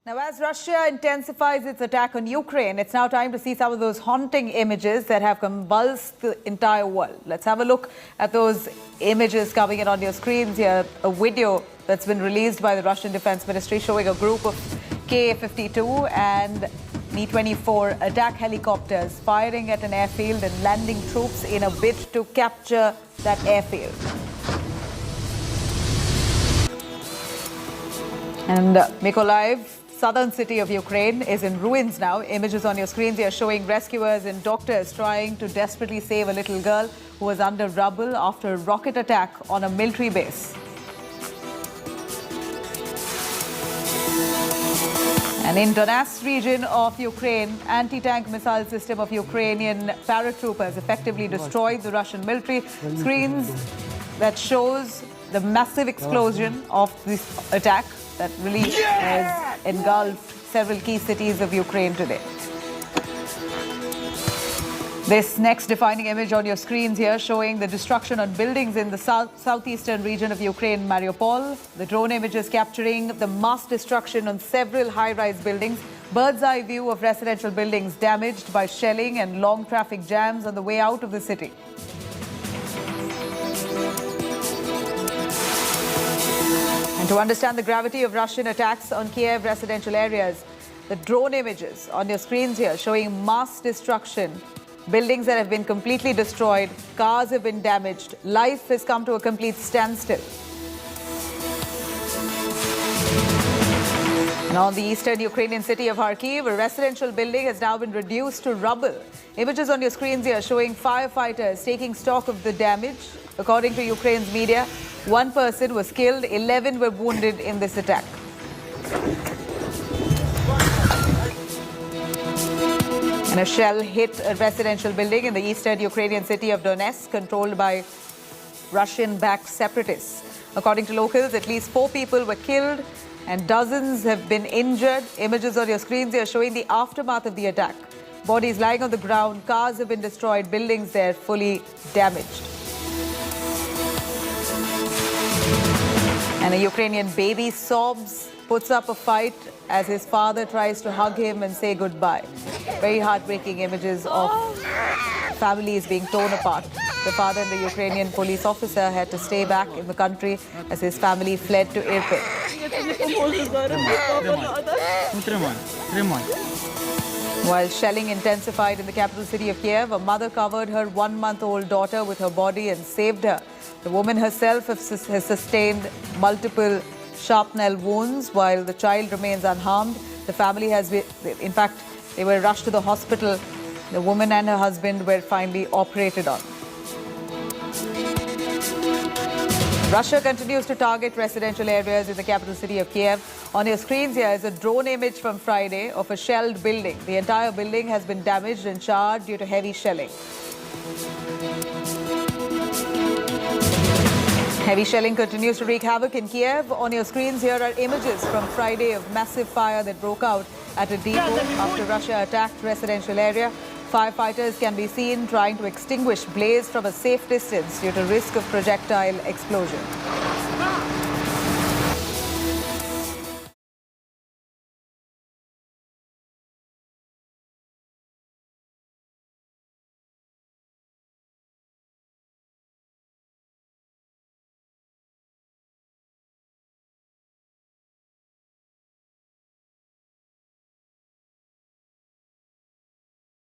Now, as Russia intensifies its attack on Ukraine, it's now time to see some of those haunting images that have convulsed the entire world. Let's have a look at those images coming in on your screens here. A video that's been released by the Russian Defense Ministry showing a group of Ka-52 and Mi-24 attack helicopters firing at an airfield and landing troops in a bid to capture that airfield. And Mykolaiv, southern city of Ukraine, is in ruins now. Images on your screens here showing rescuers and doctors trying to desperately save a little girl who was under rubble after a rocket attack on a military base. And in Donetsk region of Ukraine, anti-tank missile system of Ukrainian paratroopers effectively destroyed the Russian military. Screens that shows the massive explosion of this attack that really has engulfed several key cities of Ukraine today. This next defining image on your screens here showing the destruction on buildings in the southeastern region of Ukraine, Mariupol. The drone images capturing the mass destruction on several high-rise buildings. Bird's eye view of residential buildings damaged by shelling and long traffic jams on the way out of the city. And to understand the gravity of Russian attacks on Kiev residential areas, the drone images on your screens here showing mass destruction, buildings that have been completely destroyed, cars have been damaged, life has come to a complete standstill. And on the eastern Ukrainian city of Kharkiv, a residential building has now been reduced to rubble. Images on your screens here showing firefighters taking stock of the damage. According to Ukraine's media, one person was killed, 11 were wounded in this attack. And a shell hit a residential building in the eastern Ukrainian city of Donetsk, controlled by Russian-backed separatists. According to locals, at least 4 people were killed and dozens have been injured. Images on your screens here showing the aftermath of the attack. Bodies lying on the ground, cars have been destroyed, buildings there fully damaged. And a Ukrainian baby sobs, puts up a fight as his father tries to hug him and say goodbye. Very heartbreaking images of families being torn apart. The father and the Ukrainian police officer had to stay back in the country as his family fled to Irpin. While shelling intensified in the capital city of Kiev, a mother covered her 1-month-old daughter with her body and saved her. The woman herself has sustained multiple shrapnel wounds while the child remains unharmed. The family has been, in fact, they were rushed to the hospital. The woman and her husband were finally operated on. Russia continues to target residential areas in the capital city of Kiev. On your screens here is a drone image from Friday of a shelled building. The entire building has been damaged and charred due to heavy shelling. Heavy shelling continues to wreak havoc in Kiev. On your screens here are images from Friday of massive fire that broke out at a depot after Russia attacked residential area. Firefighters can be seen trying to extinguish blaze from a safe distance due to risk of projectile explosion.